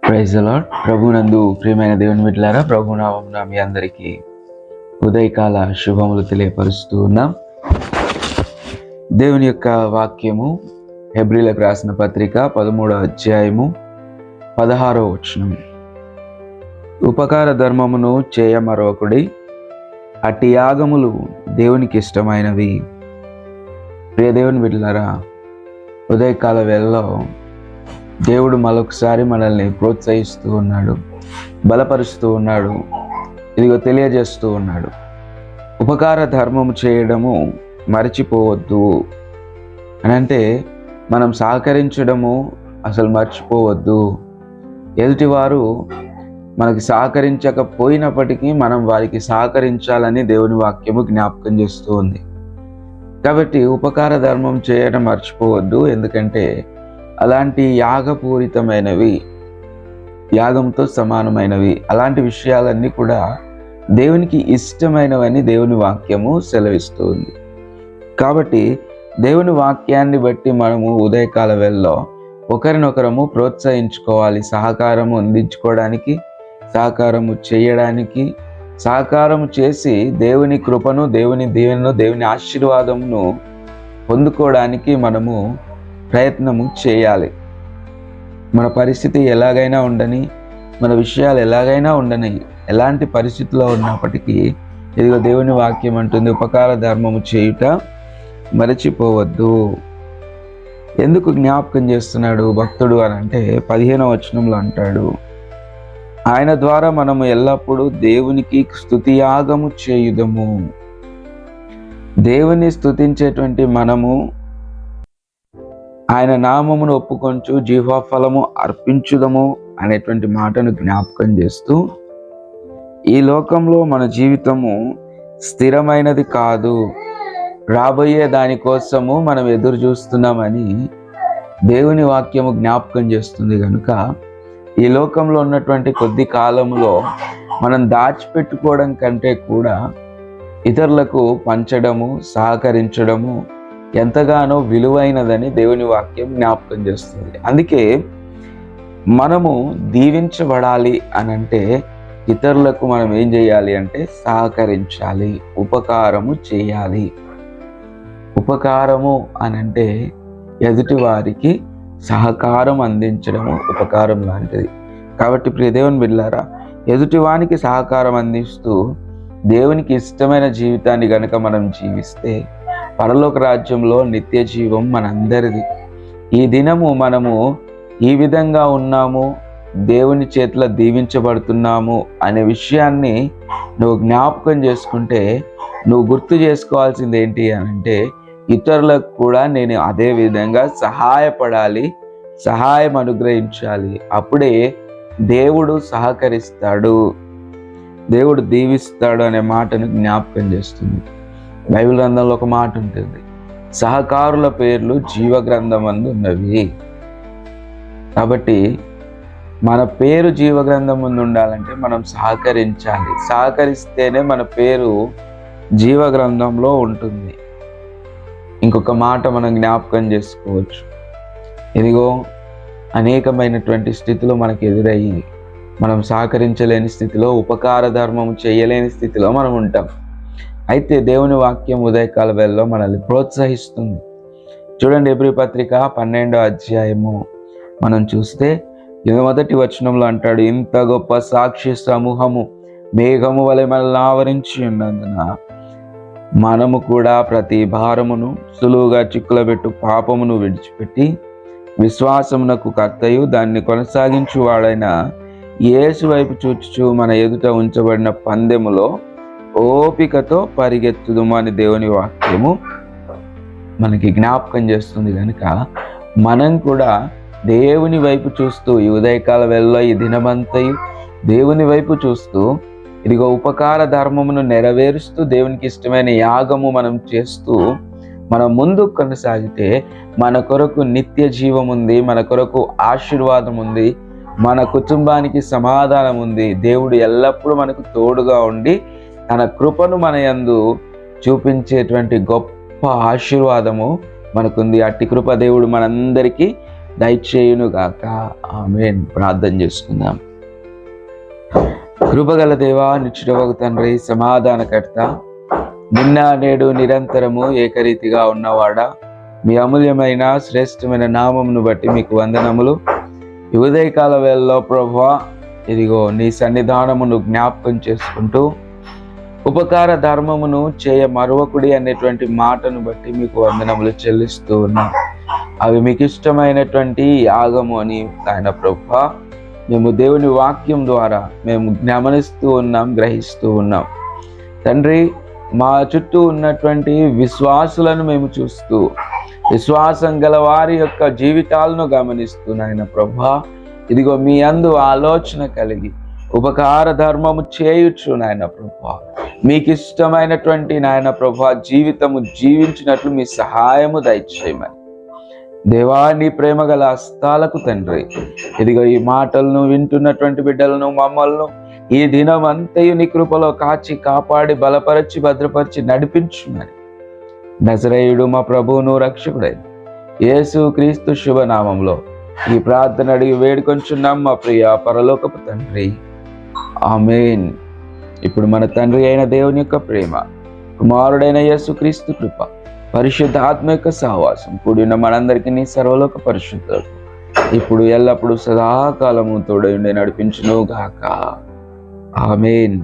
Praise the lord. ప్రభునందు ప్రియమైన దేవుని బిడ్డలారా, ప్రభునామమున మీ అందరికీ ఉదయకాల శుభములు తెలియపరుస్తూ ఉన్నాం. దేవుని యొక్క వాక్యము హెబ్రీలకు రాసిన పత్రిక 13వ అధ్యాయము 16వ వచనం. ఉపకార ధర్మమును చేయమరొకడి, అట్టి యాగములు దేవునికి ఇష్టమైనవి. ప్రియ దేవుని బిడ్డలారా, ఉదయకాల వేళలో దేవుడు మరొకసారి మనల్ని ప్రోత్సహిస్తూ ఉన్నాడు, బలపరుస్తూ ఉన్నాడు, ఇదిగో తెలియజేస్తూ ఉన్నాడు. ఉపకార ధర్మము చేయడము మర్చిపోవద్దు అని అంటే, మనం సహకరించడము అసలు మర్చిపోవద్దు. ఎదుటివారు మనకి సహకరించకపోయినప్పటికీ మనం వారికి సహకరించాలని దేవుని వాక్యము జ్ఞాపకం చేస్తూ ఉంది. కాబట్టి ఉపకార ధర్మం చేయడం మర్చిపోవద్దు. ఎందుకంటే అలాంటి యాగపూరితమైనవి, యాగంతో సమానమైనవి, అలాంటి విషయాలన్నీ కూడా దేవునికి ఇష్టమైనవని దేవుని వాక్యము సెలవిస్తూ ఉంది. కాబట్టి దేవుని వాక్యాన్ని బట్టి మనము ఉదయకాల వేళలో ఒకరినొకరము ప్రోత్సహించుకోవాలి. సహకారము అందించుకోవడానికి, సహకారము చేయడానికి, సహకారము చేసి దేవుని కృపను, దేవుని దీవెనను, దేవుని ఆశీర్వాదమును పొందుకోవడానికి మనము ప్రయత్నము చేయాలి. మన పరిస్థితి ఎలాగైనా ఉండని, మన విషయాలు ఎలాగైనా ఉండని, ఎలాంటి పరిస్థితిలో ఉన్నప్పటికీ ఇదిగో దేవుని వాక్యం అంటుంది, ఉపకార ధర్మము చేయుట మరచిపోవద్దు. ఎందుకు జ్ఞాపకం చేస్తున్నాడు భక్తుడు అని అంటే 15వ వచనంలో అంటాడు, ఆయన ద్వారా మనము ఎల్లప్పుడూ దేవునికి స్తుతియాగము చేయుదము. దేవుని స్తుతించేటువంటి మనము ఆయన నామమును ఒప్పుకొంచు జీవఫలము అర్పించుదము అనేటువంటి మాటను జ్ఞాపకం చేస్తూ, ఈ లోకంలో మన జీవితము స్థిరమైనది కాదు, రాబోయే దానికోసము మనం ఎదురు చూస్తున్నామని దేవుని వాక్యము జ్ఞాపకం చేస్తుంది. కనుక ఈ లోకంలో ఉన్నటువంటి కొద్ది కాలంలో మనం దాచిపెట్టుకోవడం కంటే కూడా ఇతరులకు పంచడము, సహకరించడము ఎంతగానో విలువైనదని దేవుని వాక్యం జ్ఞాపకం చేస్తుంది. అందుకే మనము దీవించబడాలి అని అంటే ఇతరులకు మనం ఏం చేయాలి అంటే సహకరించాలి, ఉపకారము చేయాలి. ఉపకారము అని అంటే ఎదుటి వారికి సహకారం అందించడము ఉపకారం లాంటిది. కాబట్టి ప్రియ దేవుని బిడ్డలారా, ఎదుటివానికి సహకారం అందిస్తూ దేవునికి ఇష్టమైన జీవితాన్ని గనక మనం జీవిస్తే పరలోక రాజ్యంలో నిత్య జీవం మనందరిది. ఈ దినము మనము ఈ విధంగా ఉన్నాము, దేవుని చేతిలో దీవించబడుతున్నాము అనే విషయాన్ని నువ్వు జ్ఞాపకం చేసుకుంటే, నువ్వు గుర్తు చేసుకోవాల్సింది ఏంటి అని అంటే, ఇతరులకు కూడా నేను అదే విధంగా సహాయపడాలి, సహాయం అనుగ్రహించాలి. అప్పుడే దేవుడు సహకరిస్తాడు, దేవుడు దీవిస్తాడు అనే మాటను జ్ఞాపకం చేస్తుంది. బైబిల్ గ్రంథంలో ఒక మాట ఉంటుంది, సహకారుల పేర్లు జీవ గ్రంథమందు ఉన్నవి. కాబట్టి మన పేరు జీవ గ్రంథం ముందు ఉండాలంటే మనం సహకరించాలి. సహకరిస్తేనే మన పేరు జీవ గ్రంథంలో ఉంటుంది. ఇంకొక మాట మనం జ్ఞాపకం చేసుకోవచ్చు, ఇదిగో అనేకమైనటువంటి స్థితిలో మనకు ఎదురయ్యి మనం సహకరించలేని స్థితిలో, ఉపకార ధర్మం చేయలేని స్థితిలో మనం ఉంటాం. అయితే దేవుని వాక్యం ఉదయకాల వేళలో మనల్ని ప్రోత్సహిస్తుంది. చూడండి, హెబ్రీ పత్రిక 12వ అధ్యాయము మనం చూస్తే 1వ వచనంలో అంటాడు, ఇంత గొప్ప సాక్షి సమూహము మేఘము వలె మనల్ని ఆవరించి ఉన్నందున మనము కూడా ప్రతి భారమును సులువుగా చిక్కులబెట్టు పాపమును విడిచిపెట్టి విశ్వాసమునకు కర్తయు దాన్ని కొనసాగించువాడైన యేసు వైపు చూచుచు మన ఎదుట ఉంచబడిన పందెములో ఓపికతో పరిగెత్తుదుము అని దేవుని వాక్యము మనకి జ్ఞాపకం చేస్తుంది. కనుక మనం కూడా దేవుని వైపు చూస్తూ ఈ ఉదయకాల వేళలో ఈ దినమంతయు దేవుని వైపు చూస్తూ ఇదిగో ఉపకార ధర్మమును నెరవేరుస్తూ దేవునికి ఇష్టమైన యాగము మనం చేస్తూ మనం ముందుకు కొనసాగితే మన కొరకు నిత్య జీవం ఉంది, మన కొరకు ఆశీర్వాదం ఉంది, మన కుటుంబానికి సమాధానం ఉంది. దేవుడు ఎల్లప్పుడూ మనకు తోడుగా ఉండి తన కృపను మన యందు చూపించేటువంటి గొప్ప ఆశీర్వాదము మనకుంది. అట్టి కృప దేవుడు మనందరికీ దయచేయునుగాక. ఆమేన్. ప్రార్థన చేసుకుందాం. కృపగల దేవా, నిత్యుడవగు తండ్రి, సమాధానకర్త, నిన్న నేడు నిరంతరము ఏకరీతిగా ఉన్నవాడా, మీ అమూల్యమైన శ్రేష్టమైన నామమును బట్టి మీకు వందనములు. ఈ ఉదయకాల వేళలో ప్రభువా, ఇదిగో నీ సన్నిధానమును జ్ఞాపకం చేసుకుంటూ ఉపకార ధర్మమును చేయ మరువకుడి అనేటువంటి మాటను బట్టి మీకు వందనములు చెల్లిస్తూ ఉన్నాం. అవి మీకు ఇష్టమైనటువంటి యాగము అని ఆయన ప్రభువా, మేము దేవుని వాక్యం ద్వారా మేము గమనిస్తూ ఉన్నాం, గ్రహిస్తూ ఉన్నాం. తండ్రి, మా చుట్టూ ఉన్నటువంటి విశ్వాసులను మేము చూస్తూ, విశ్వాసం గల వారి యొక్క జీవితాలను గమనిస్తూ నాయన ప్రభువా, ఇదిగో మీ యందు ఆలోచన కలిగి ఉపకార ధర్మము చేయుచు నాయన ప్రభువా, మీకు ఇష్టమైనటువంటి నాయన ప్రభువా జీవితము జీవించినట్లు మీ సహాయము దయచేయమని దేవా, నీ ప్రేమ గల హస్తాలకు తండ్రి, ఇదిగో ఈ మాటలను వింటున్నటువంటి బిడ్డలను మమ్మల్ని ఈ దినం అంతయు నీ కృపలో కాచి కాపాడి బలపరచి భద్రపరిచి నడిపించుమని నజరేయుడు మా ప్రభువును రక్షకుడైన యేసు క్రీస్తు శుభనామంలో ఈ ప్రార్థన అడిగి వేడుకొంచున్నాం మా ప్రియ పరలోకపు తండ్రి. ఆమేన్. ఇప్పుడు మన తండ్రి అయిన దేవుని యొక్క ప్రేమ, కుమారుడైన యేసు క్రీస్తు కృప, పరిశుద్ధ ఆత్మ యొక్క సహవాసం కూడిన మనందరికీ నీ సర్వలోక పరిశుద్ధులకు ఇప్పుడు ఎల్లప్పుడూ సదాకాలము తోడై ఉండి నడిపించును గాక. ఆమేన్.